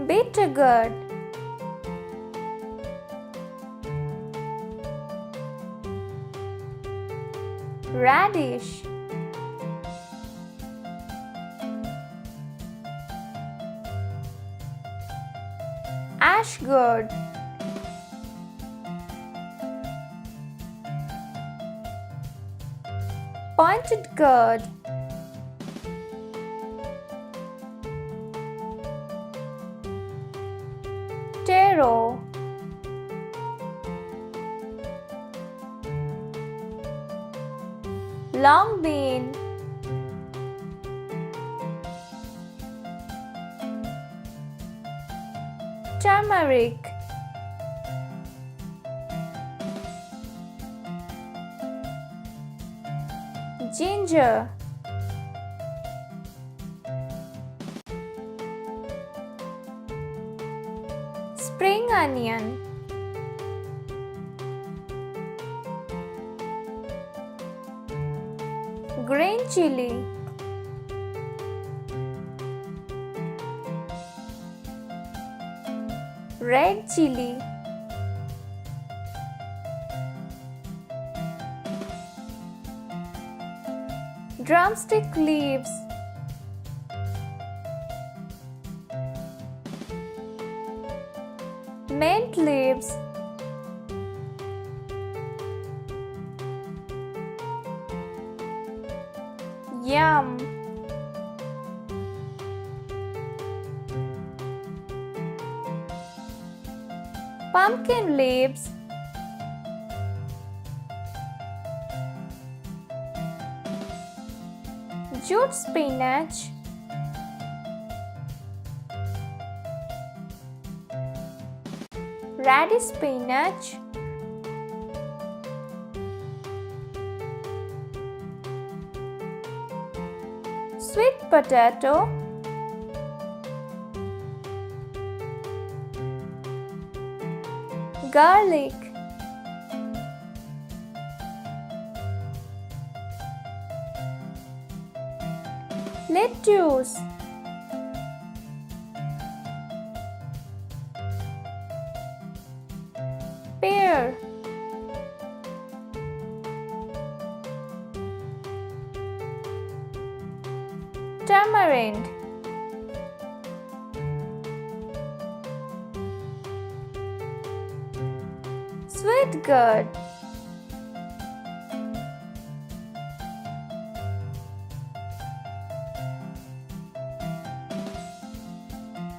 bitter gourd, radish, ash gourd, pointed gourd, taro, long bean, turmeric, ginger, spring onion, green chili, red chili, drumstick leaves, mint leaves, yum, pumpkin leaves, jute spinach, radish spinach, sweet potato, garlic, lettuce, pear, tamarind, sweet gourd,